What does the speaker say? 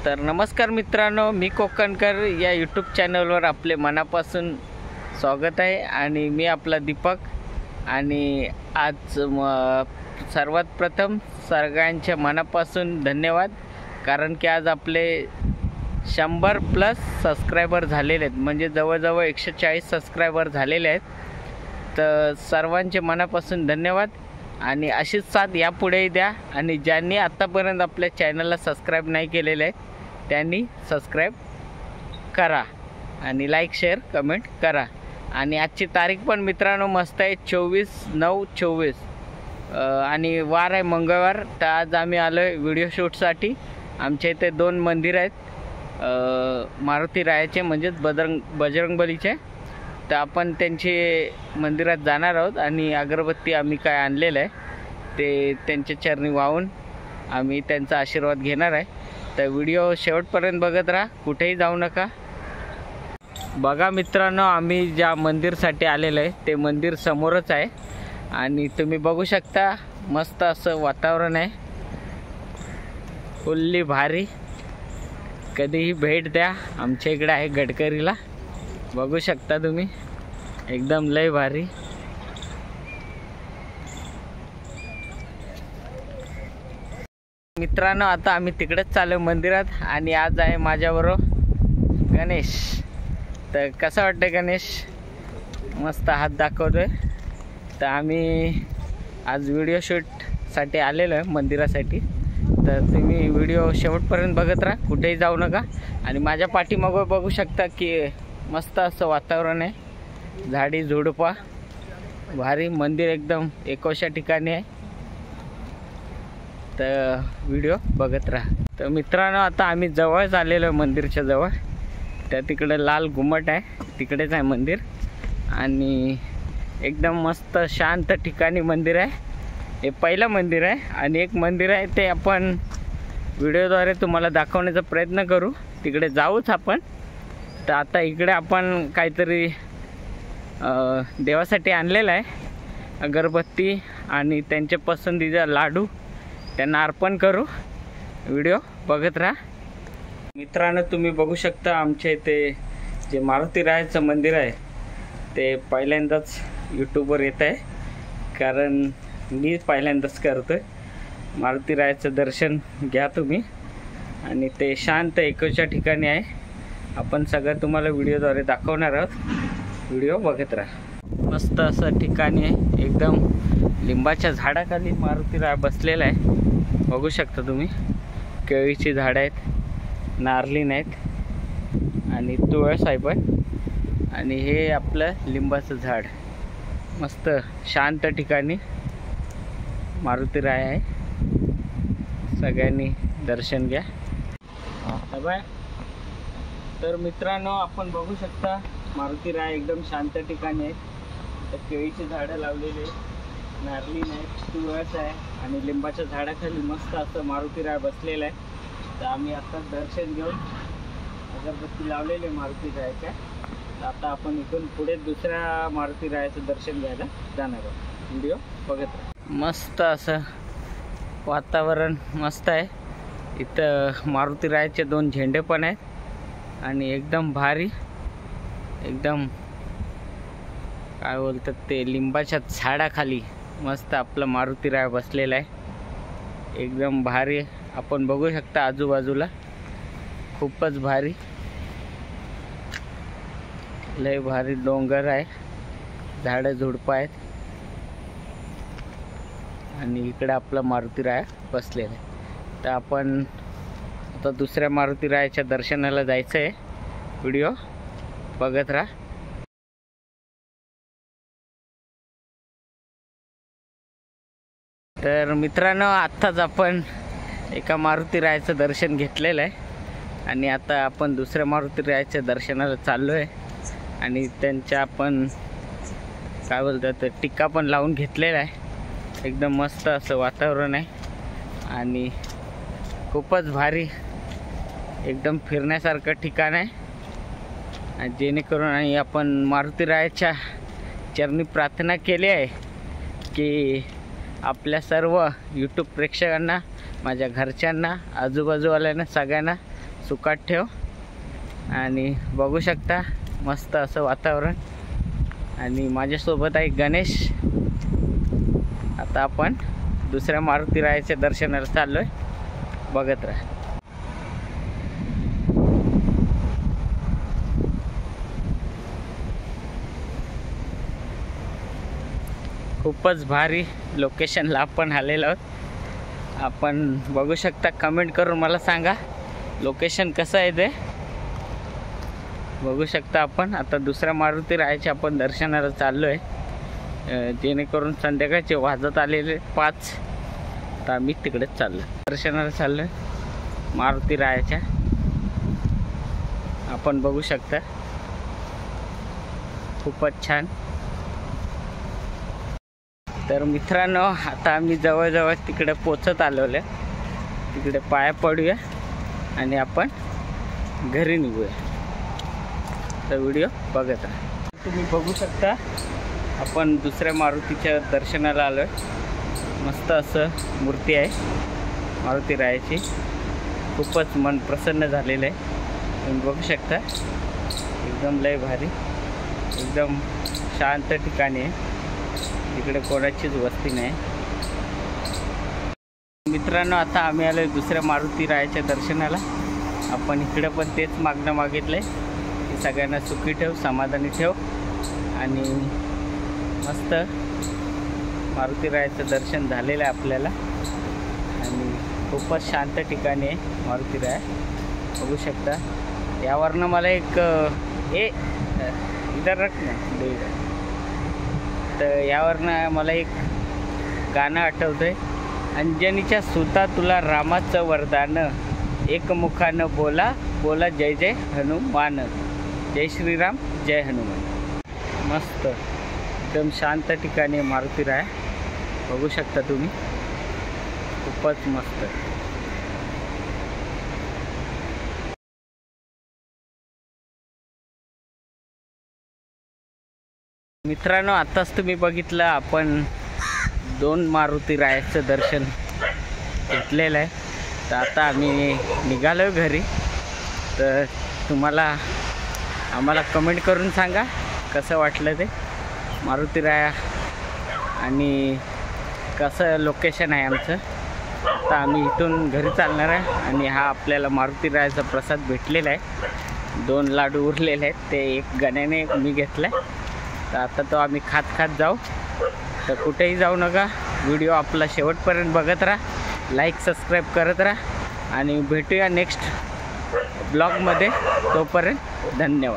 तर नमस्कार मित्रांनो, मी कोकणकर या यूट्यूब चॅनलवर आपले मनापासून स्वागत आहे आणि मी आपला दीपक। आणि आज सर्वात प्रथम सगळ्यांच्या मनापासून धन्यवाद, कारण की आज आपले 100+ सबस्क्रायबर झालेले आहेत, म्हणजे जवळजवळ 140 सबस्क्रायबर झालेले आहेत। तर सर्वांचे मनापासून धन्यवाद आणि अशीच साथ यापुढेही द्या। आणि ज्यांनी आतापर्यंत आपल्या चॅनलला सबस्क्राईब नाही केलेले आहे त्यांनी सबस्क्राईब करा आणि लाईक शेअर कमेंट करा। आणि आजची तारीख पण मित्रांनो मस्त आहे, 24/9/24 आणि वार आहे मंगळवार। तर आज आम्ही आलो आहे व्हिडिओ शूटसाठी। आमच्या इथे 2 मंदिर आहेत मारुती रायाचे, म्हणजेच बजरंगबलीचे। तर आपण त्यांचे मंदिरात जाणार आहोत आणि अगरबत्ती आम्ही काय आणलेलं आहे ते त्यांच्या चरणी वाहून आम्ही त्यांचा आशीर्वाद घेणार आहे। तर व्हिडिओ शेवटपर्यंत बघत राहा, कुठेही जाऊ नका। बघा मित्रांनो, आम्ही ज्या मंदिरसाठी आलेलो आहे ते मंदिर समोरच आहे आणि तुम्ही बघू शकता मस्त असं वातावरण आहे, फुल्ली भारी। कधीही भेट द्या, आमच्या इकडे आहे गडकरीला, बघू शकता तुम्ही, एकदम लय भारी। मित्रांनो आता आम्ही तिकडेच चालू मंदिरात आणि आज आहे माझ्याबरोबर गणेश। तर कसं वाटतं गणेश? मस्त हात दाखवतोय। तर आम्ही आज व्हिडिओ शूटसाठी आलेलो आहे मंदिरासाठी। तर तुम्ही व्हिडिओ शेवटपर्यंत बघत राहा, कुठेही जाऊ नका। आणि माझ्या पाठीमागं बघू शकता की मस्त असं वातावरण आहे, झाडी झुडपा भारी। मंदिर एकदम एकोशा ठिकाणी आहे, तर व्हिडिओ बघत राहा। तर मित्रांनो आता आम्ही जवळच आलेलो आहे मंदिरच्या जवळ। त्या तिकडे लाल घुमट आहे, तिकडेच आहे मंदिर आणि एकदम मस्त शांत ठिकाणी मंदिर आहे। हे पहिलं मंदिर आहे आणि एक मंदिर आहे ते आपण व्हिडिओद्वारे तुम्हाला दाखवण्याचा प्रयत्न करू, तिकडे जाऊच आपण। तर आता इकडे आपण काहीतरी देवासाठी आणलेलं आहे, अगरबत्ती आणि त्यांचे पसंदीदा लाडू त्यांना अर्पण करू। व्हिडिओ बघत राहा। मित्रांनो तुम्ही बघू शकता आमच्या इथे जे मारुती रायाचं मंदिर आहे ते पहिल्यांदाच यूट्यूबवर येत आहे, कारण मी पहिल्यांदाच करतोय। मारुती रायाचं दर्शन घ्या तुम्ही, आणि ते शांत एकोच्या ठिकाणी आहे। आपण सगळं तुम्हाला व्हिडिओद्वारे दाखवणार आहोत, व्हिडिओ बघत राहा। मस्त असं ठिकाणी आहे, एकदम लिंबाच्या झाडाखाली मारुती राया बसलेला आहे, बघू शकता तुम्ही। केळीची झाडं आहेत, नारळीण आहेत आणि तुळस आहे पण, आणि हे आपलं लिंबाचं झाड। मस्त शांत ठिकाणी मारुती राय आहे, सगळ्यांनी दर्शन घ्या। तर मित्रांनो आपण बघू शकता मारुती राय एकदम शांत ठिकाणी आहे। तर केळीची झाडं लावलेली आहेत, नारळीण आहे, तुळस आहे आणि लिंबाच्या झाडाखाली मस्त असं मारुती राय बसलेला आहे। तर आम्ही आता दर्शन घेऊन अगरबत्ती लावलेली आहे मारुती रायाच्या। तर आता आपण इथून पुढे दुसऱ्या मारुती रायाचं दर्शन घ्यायला जाणार आहोत, व्हिडिओ बघत राहा। मस्त असं वातावरण मस्त आहे, इथं मारुती रायाचे 2 झेंडे पण आहेत आणि एकदम भारी, एकदम काय बोलतात ते लिंबाच्या झाडाखाली मस्त आपलं मारुती राय बसलेला आहे, एकदम भारी। आपण बघू शकता आजूबाजूला खूपच भारी, लय भारी डोंगर आहे, झाडं झुडपं आहेत आणि इकडे आपला मारुती राय बसलेला आहे। तर आपण आता दुसऱ्या मारुती रायाच्या दर्शनाला जायचं आहे, व्हिडिओ बघत राहा। तर मित्रांनो आत्ताच आपण एका मारुती रायाचं दर्शन घेतलेलं आहे आणि आता आपण दुसऱ्या मारुती रायाच्या दर्शनाला चाललो आहे आणि त्यांच्या आपण काय बोलतात टिक्का पण लावून घेतलेला आहे। एकदम मस्त असं वातावरण आहे आणि खूपच भारी, एकदम फिरण्यासारखं ठिकाण आहे। जेणेकरून आणि आपण मारुती रायाच्या चरणी प्रार्थना केली आहे की आपल्या सर्व यूट्यूब प्रेक्षकांना, माझ्या घरच्यांना, आजूबाजूवाल्यांना सगळ्यांना सुकाट ठेव. आणि बघू शकता मस्त असं वातावरण. आणि माझ्यासोबत आहे गणेश. आता आपण दुसऱ्या मारुती रायाच्या दर्शनाला चाललो आहे, बघत राहा. खूपच भारी लोकेशनला आपण आलेलो आहोत. आपण बघू शकता. कमेंट करून मला सांगा लोकेशन कसं आहे ते. बघू शकता आपण आता दुसऱ्या मारुती रायाच्या आपण दर्शनाला चाललो आहे, जेणेकरून संध्याकाळचे वाजत आलेले 5. तर आम्ही तिकडेच चाललो, दर्शनाला चाललो आहे मारुती रायाच्या. आपण बघू शकता खूपच छान. तर मित्रांनो आता आम्ही जवळजवळ तिकडे पोचत आलेलो आहे. तिकडे पाया पडूया आणि आपण घरी निघूया. तर व्हिडिओ बघत राहा. तुम्ही बघू शकता आपण दुसऱ्या मारुतीच्या दर्शनाला आलो आहे. मस्त असं मूर्ती आहे मारुती रायाची. खूपच मन प्रसन्न झालेलं आहे. तुम्ही बघू शकता एकदम लय भारी, एकदम शांत ठिकाणी आहे. इकडे कोणाचीच वस्ती नाही. मित्रांनो आता आम्ही आलो दुसऱ्या मारुती रायाच्या दर्शनाला. आपण इकडे पण तेच मागणं मागितलं आहे की सगळ्यांना सुखी ठेव, समाधानी ठेव. आणि मस्त मारुती रायाचं दर्शन झालेलं आहे आपल्याला. आणि खूपच शांत ठिकाणी आहे मारुती राया. बघू शकता. यावरनं मला एक इधर रख ना. तर यावरनं मला एक गाणं आठवतं आहे. अंजनीच्या सुता तुला रामाचं वरदान, एकमुखानं बोला बोला जय जय हनुमान, जय श्रीराम जय हनुमान. मस्त एकदम शांत ठिकाणी मारुती राया. बघू शकता तुम्ही खूपच मस्त. मित्रांनो आताच तुम्ही बघितलं आपण 2 मारुती रायाचं दर्शन घेतलेलं आहे. तर आता आम्ही निघालो घरी. तर आम्हाला कमेंट करून सांगा कसं वाटलं ते मारुती राया आणि कसं लोकेशन आहे आमचं. आता आम्ही इथून घरी चालणार आहे. आणि हा आपल्याला मारुती रायाचा प्रसाद भेटलेला आहे. 2 लाडू उरलेले आहेत, ते एक गण्याने एक मी घेतला आहे. तर आता तो आम्ही खात जाऊ. तर कुठेही जाऊ नका. व्हिडिओ आपला शेवटपर्यंत बघत राहा, लाईक सबस्क्राईब करत राहा. आणि भेटूया नेक्स्ट ब्लॉगमध्ये. तोपर्यंत धन्यवाद.